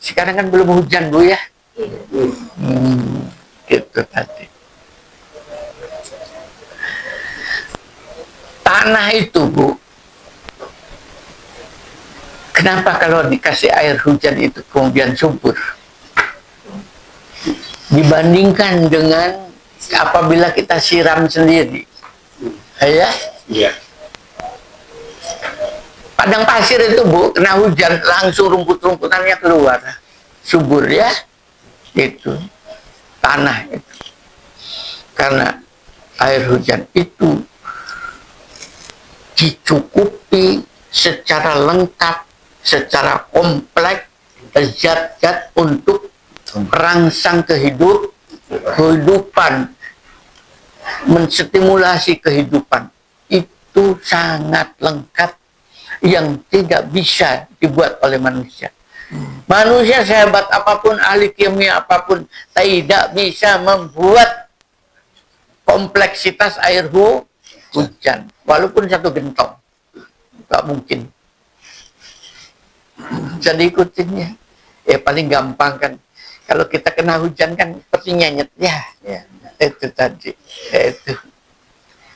Sekarang kan belum hujan, Bu, ya. Gitu tadi. Tanah itu, Bu, kenapa kalau dikasih air hujan itu kemudian subur? Dibandingkan dengan apabila kita siram sendiri. Ya? Iya. Padang pasir itu, Bu, kena hujan langsung rumput-rumputannya keluar. Subur, ya. Itu tanah itu. Karena air hujan itu dicukupi secara lengkap, secara kompleks, zat-zat untuk merangsang kehidupan, menstimulasi kehidupan. Itu sangat lengkap yang tidak bisa dibuat oleh manusia. Manusia sehebat apapun, ahli kimia apapun, tidak bisa membuat kompleksitas air hujan. Walaupun satu gentong. Gak mungkin. Jadi ikutinnya. Ya paling gampang kan. Kalau kita kena hujan kan seperti nyenyet. Ya. Itu tadi. Itu.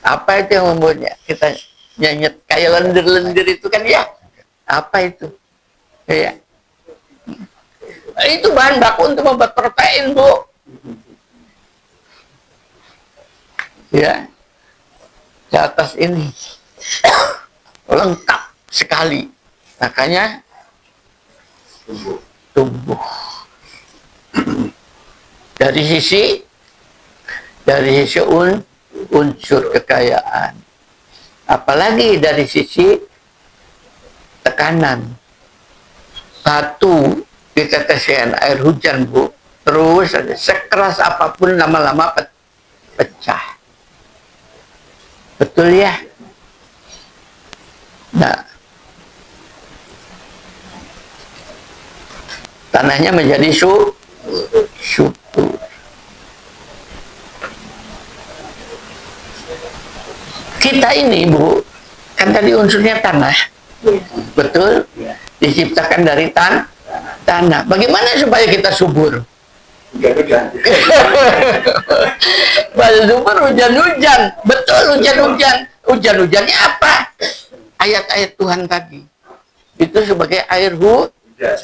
Apa itu yang membuatnya? Kita nyenyet. Kayak lendir-lendir itu kan ya. Apa itu? Ya. Itu bahan baku untuk membuat protein, Bu. Ya. Di atas ini lengkap sekali. Makanya tumbuh. Dari sisi unsur kekayaan. Apalagi dari sisi tekanan. Batu ditetesin air hujan, Bu, terus sekeras apapun lama-lama pecah. Betul ya? Nah, tanahnya menjadi subur. Kita ini, Bu, kan tadi unsurnya tanah. Betul? Diciptakan dari tanah. Bagaimana supaya kita subur? Subur hujan-hujan. Betul, hujan-hujan. Hujan-hujannya apa? Ayat-ayat Tuhan tadi. Itu sebagai air hujan.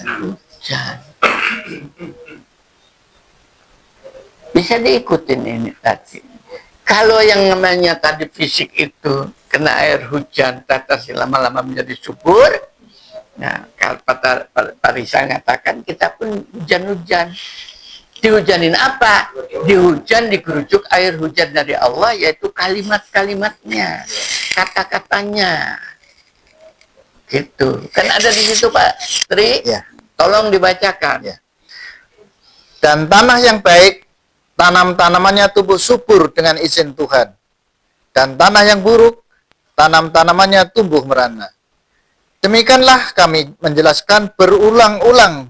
Bisa diikutin ini tadi. Kalau yang namanya tadi fisik itu kena air hujan, tetes lama-lama menjadi subur. Nah, kalau Pak Risa mengatakan kita pun hujan-hujan. Dihujanin apa? Dihujan dikerucuk air hujan dari Allah, yaitu kalimat-kalimatnya, kata-katanya. Gitu. Kan ada di situ, Pak Tri. Ya. Tolong dibacakan. Ya. Dan tanah yang baik, tanam-tanamannya tumbuh subur dengan izin Tuhan. Dan tanah yang buruk, tanam-tanamannya tumbuh merana. Demikianlah kami menjelaskan berulang-ulang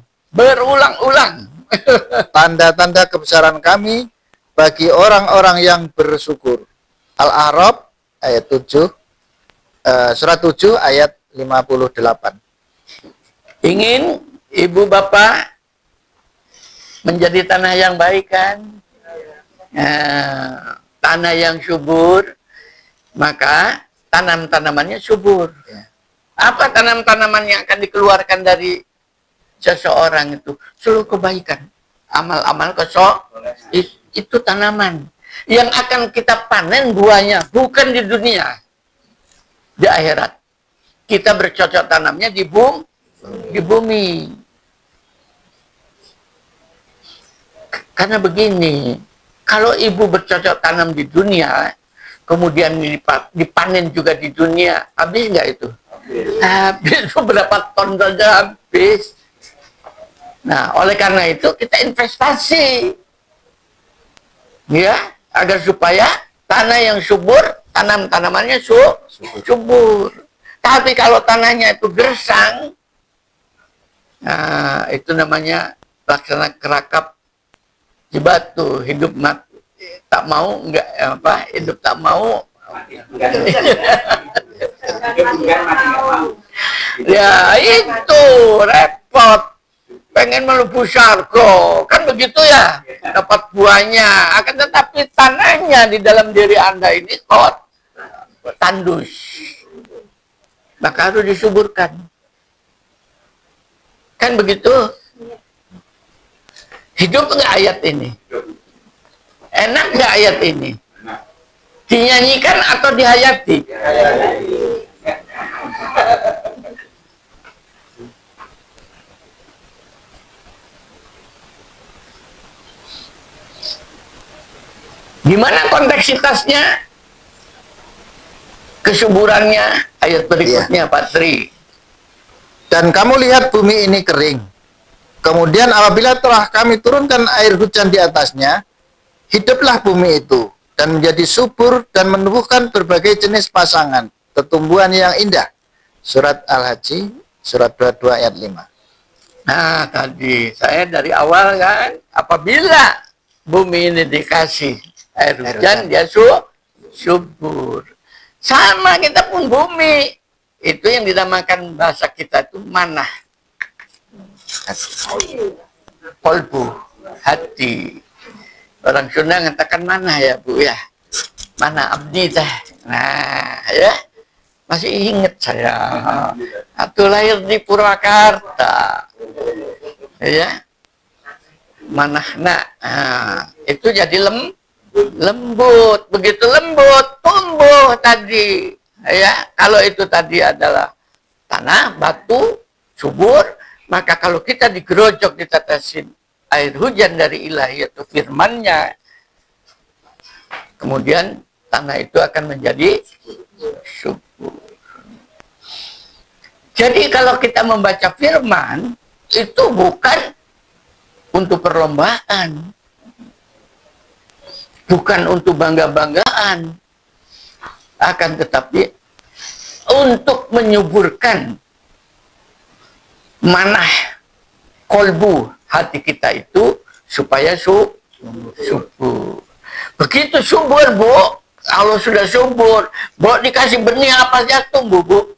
tanda-tanda kebesaran kami bagi orang-orang yang bersyukur. Al-A'raf ayat 7, surat 7 ayat 58. Ingin ibu bapak menjadi tanah yang baik kan? Nah, tanah yang subur, maka tanam-tanamannya subur. Apa tanam-tanaman yang akan dikeluarkan dari seseorang itu? Seluruh kebaikan, amal-amal itu tanaman yang akan kita panen buahnya, bukan di dunia, di akhirat. Kita bercocok tanamnya di bumi. Karena begini, kalau ibu bercocok tanam di dunia, kemudian dipanen juga di dunia, habis nggak itu? Habis beberapa ton saja habis. Nah, oleh karena itu kita investasi, ya, agar supaya tanah yang subur, tanamannya subur. Tapi kalau tanahnya itu gersang, nah itu namanya laksana kerakap di batu, hidup mati tak mau, enggak apa, hidup tak mau. Ya itu repot. pengen melebu syarga, kan begitu ya, dapat buahnya. Akan tetapi tanahnya di dalam diri Anda ini kok tandus, maka harus disuburkan. Kan begitu? Hidup nggak ayat ini? Enak nggak ayat ini? Dinyanyikan atau dihayati? Gimana kompleksitasnya? Kesuburannya, ayat berikutnya, Pak Tri. Dan kamu lihat bumi ini kering. Kemudian apabila telah kami turunkan air hujan di atasnya, hiduplah bumi itu, dan menjadi subur, dan menumbuhkan berbagai jenis pasangan, tumbuhan yang indah. Surat Al-Hajj, surat 22 ayat 5. Nah, tadi saya dari awal kan, apabila bumi ini dikasih air hujan, dia subur. Sama kita pun bumi. Itu yang dinamakan bahasa kita itu manah. Kolbu, hati. Orang Sunda mengatakan mana ya Bu ya? Mana abdi teh. Nah ya, masih ingat saya. Atau lahir di Purwakarta. Ya. Manahna. Nah, itu jadi lembut. Begitu lembut, tumbuh tadi. Ya, kalau itu tadi adalah tanah, batu, subur, maka kalau kita digerojok, ditetesin air hujan dari ilahi atau firman-Nya, kemudian tanah itu akan menjadi subur. Jadi kalau kita membaca firman, itu bukan untuk perlombaan, bukan untuk bangga-banggaan, akan tetapi untuk menyuburkan manah kolbu hati kita itu supaya subur. Begitu subur, Bu, kalau sudah subur, Bu dikasih benih apa saja tumbuh, Bu.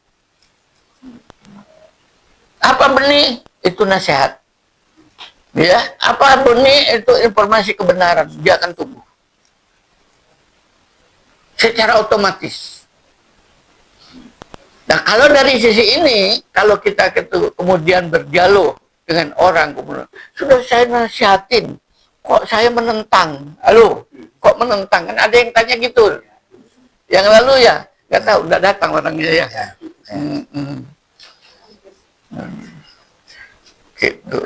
Apa benih? Itu nasihat. Ya, apa benih? Itu informasi kebenaran, dia akan tumbuh. Secara otomatis. Nah, kalau dari sisi ini, kalau kita kemudian berdialog dengan orang, kemudian, sudah saya nasihatin, kok saya menentang? Halo, kok menentang? Kan ada yang tanya gitu. Yang lalu ya, nggak tahu, udah datang orangnya ya. Gitu.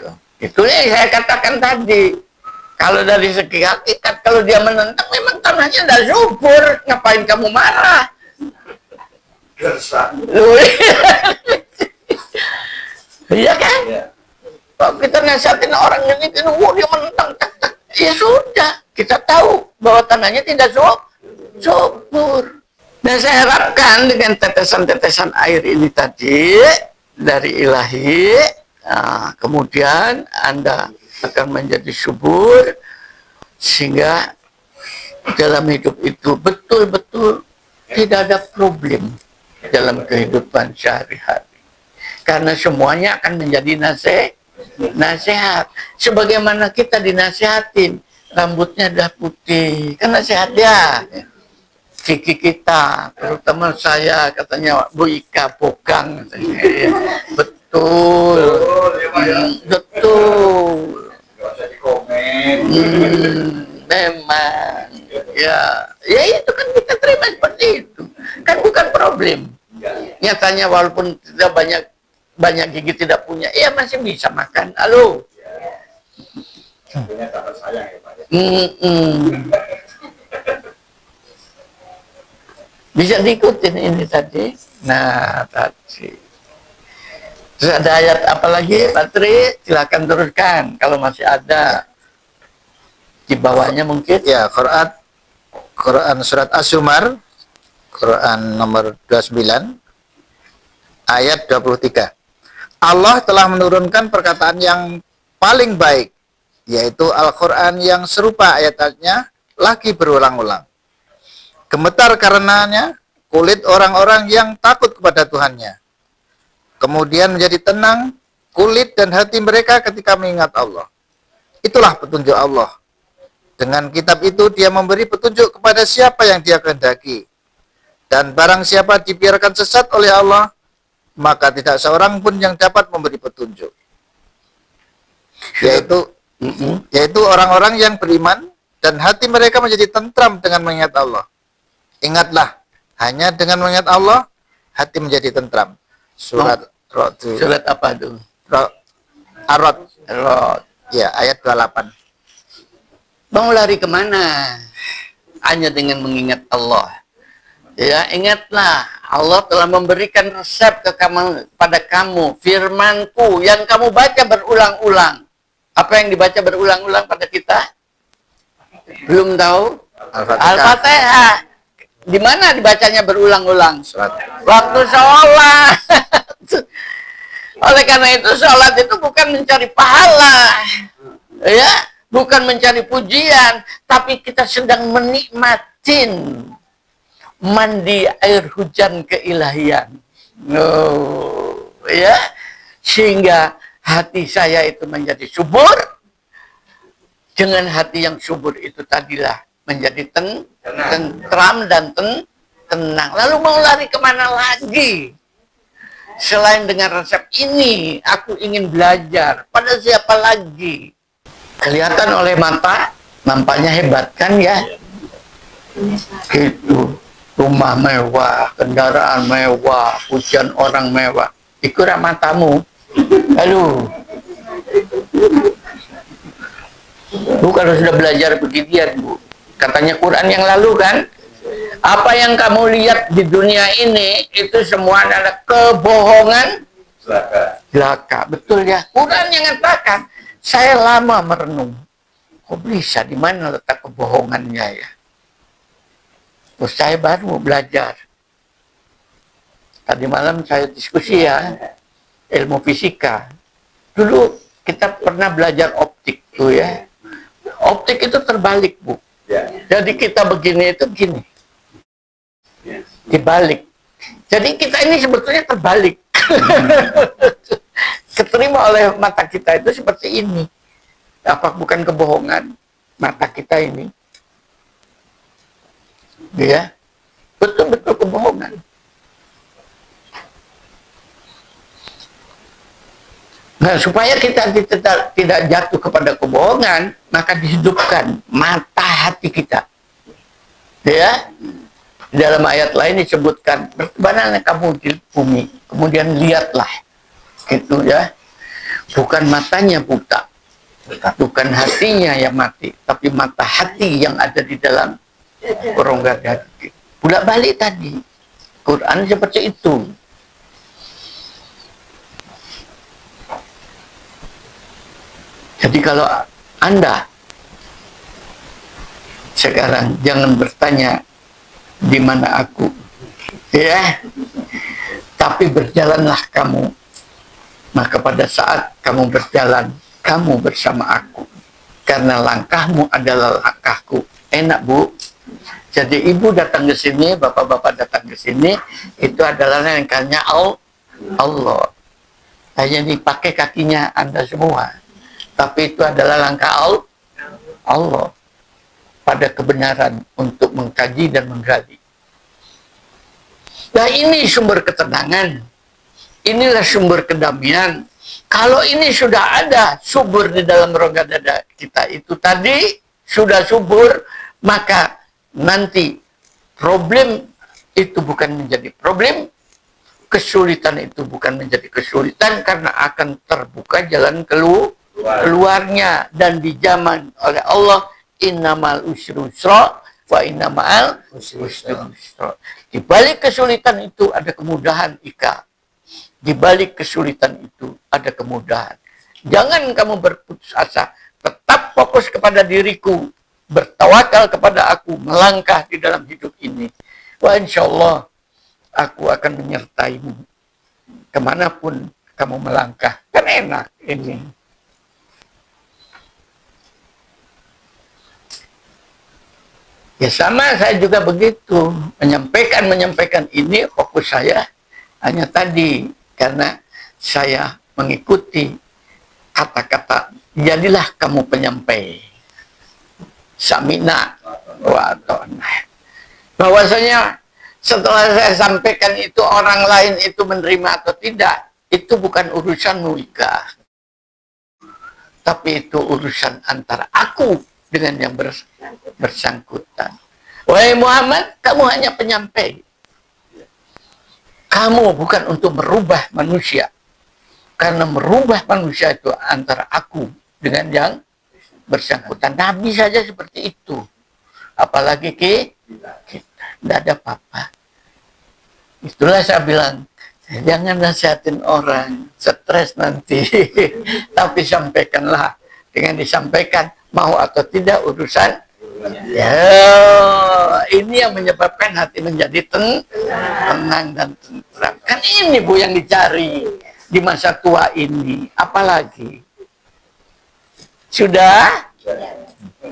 Itu yang saya katakan tadi. Kalau dari segi hakikat, kalau dia menentang, memang tanahnya udah subur. Ngapain kamu marah? Iya kan? Kalau kita nasihatin orang ini, dia menentang, ya sudah, kita tahu bahwa tanahnya tidak subur. Dan saya harapkan dengan tetesan-tetesan air ini tadi dari ilahi, kemudian Anda akan menjadi subur, sehingga dalam hidup itu betul-betul tidak ada problem dalam kehidupan sehari-hari, karena semuanya akan menjadi nasihat. Sebagaimana kita dinasihatin, rambutnya udah putih, kan nasihat ya. Gigi kita, terutama saya, katanya Bu Ika Bogang, betul, betul. Memang ya itu kan kita terima seperti itu, kan bukan problem. Nyatanya walaupun tidak banyak gigi tidak punya, ya masih bisa makan. Halo. Bisa diikutin ini tadi. Nah tadi. Terus ada ayat apa lagi, Pak Tri? Silakan teruskan kalau masih ada di bawahnya mungkin. Ya, Quran surat As-Zumar, Quran nomor 29 ayat 23. Allah telah menurunkan perkataan yang paling baik, yaitu Al-Quran yang serupa ayat-ayatnya lagi berulang-ulang. Gemetar karenanya kulit orang-orang yang takut kepada Tuhannya. Kemudian menjadi tenang kulit dan hati mereka ketika mengingat Allah. Itulah petunjuk Allah. Dengan kitab itu dia memberi petunjuk kepada siapa yang dia kehendaki. Dan barang siapa dibiarkan sesat oleh Allah, maka tidak seorang pun yang dapat memberi petunjuk. Yaitu orang-orang yang beriman dan hati mereka menjadi tentram dengan mengingat Allah. Ingatlah, hanya dengan mengingat Allah, hati menjadi tentram. Surat Surat apa itu? Ar-Rod. Rod. Ya, ayat 28. Mau lari kemana? Hanya dengan mengingat Allah. Ya, ingatlah, Allah telah memberikan resep kepada kamu, firmanku yang kamu baca berulang-ulang. Apa yang dibaca berulang-ulang pada kita? Belum tahu? Al-Fatihah. Di mana dibacanya berulang-ulang? Waktu sholat. Oleh karena itu, sholat itu bukan mencari pahala, ya, bukan mencari pujian, tapi kita sedang menikmatin mandi air hujan keilahian. Ya, sehingga hati saya itu menjadi subur. Dengan hati yang subur itu tadilah menjadi tentram dan tenang. Lalu mau lari kemana lagi? Selain dengan resep ini, aku ingin belajar. Pada siapa lagi? Kelihatan oleh mata, nampaknya hebat kan ya? Itu rumah mewah, kendaraan mewah, pujian orang mewah. Ikut matamu. Lalu, Bu, kalau sudah belajar beginian, Bu, katanya Quran yang lalu kan, apa yang kamu lihat di dunia ini itu semua adalah kebohongan belaka. Betul ya, Quran yang mengatakan. Saya lama merenung, kok bisa, di mana letak kebohongannya ya? Terus saya baru belajar. Tadi malam saya diskusi ya, ilmu fisika. Dulu kita pernah belajar optik tuh ya. Optik itu terbalik, Bu. Jadi kita begini itu begini. Dibalik. Jadi kita ini sebetulnya terbalik. Keterima oleh mata kita itu seperti ini. Apa bukan kebohongan mata kita ini? Ya, betul-betul kebohongan. Nah, supaya kita tidak jatuh kepada kebohongan, maka dihidupkan mata hati kita. Ya, dalam ayat lain disebutkan, bertebaranlah kamu di bumi, kemudian lihatlah, gitu ya. Bukan matanya buta, bukan hatinya yang mati, tapi mata hati yang ada di dalam rongga hati. Bolak balik tadi, Quran seperti itu. Jadi kalau Anda sekarang jangan bertanya di mana aku, ya, tapi berjalanlah kamu. Maka pada saat kamu berjalan, kamu bersama aku, karena langkahmu adalah langkahku. Enak, Bu. Jadi ibu datang ke sini, bapak-bapak datang ke sini, itu adalah langkahnya Allah. Hanya dipakai kakinya Anda semua, tapi itu adalah langkah Allah pada kebenaran untuk mengkaji dan menggali. Nah, ini sumber ketenangan. Inilah sumber kedamaian. Kalau ini sudah ada subur di dalam rongga dada kita itu tadi, sudah subur, maka nanti problem itu bukan menjadi problem, kesulitan itu bukan menjadi kesulitan, karena akan terbuka jalan keluarnya. Dan dijamin oleh Allah, innamal usri yusra wa innamal usri yusra. Di balik kesulitan itu ada kemudahan, Ika. Di balik kesulitan itu ada kemudahan. Jangan kamu berputus asa. Tetap fokus kepada diriku. Bertawakal kepada aku. Melangkah di dalam hidup ini. Wah, insya Allah aku akan menyertaimu. Kemanapun kamu melangkah. Kan enak ini. Ya sama, saya juga begitu. Menyampaikan ini fokus saya hanya tadi. Karena saya mengikuti kata-kata, jadilah kamu penyampai. Samina wa ata'na. Bahwasanya setelah saya sampaikan itu orang lain itu menerima atau tidak, itu bukan urusanmu, Ika. Tapi itu urusan antara aku dengan yang bersangkutan. Wahai Muhammad, kamu hanya penyampai. Kamu bukan untuk merubah manusia. Karena merubah manusia itu antara aku dengan yang bersangkutan. Nabi saja seperti itu. Apalagi kita. Tidak ada apa-apa. Itulah saya bilang, jangan nasihatin orang, stres nanti. Tapi sampaikanlah. Dengan disampaikan, mau atau tidak urusan. Ya, ini yang menyebabkan hati menjadi tenang dan tentram. Kan ini Bu yang dicari di masa tua ini. Apalagi? Sudah?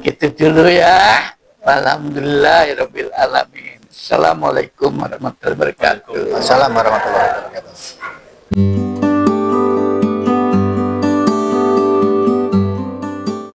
Gitu dulu ya. Alhamdulillahirabbil alamin. Assalamualaikum warahmatullahi wabarakatuh. Assalamualaikum warahmatullahi wabarakatuh.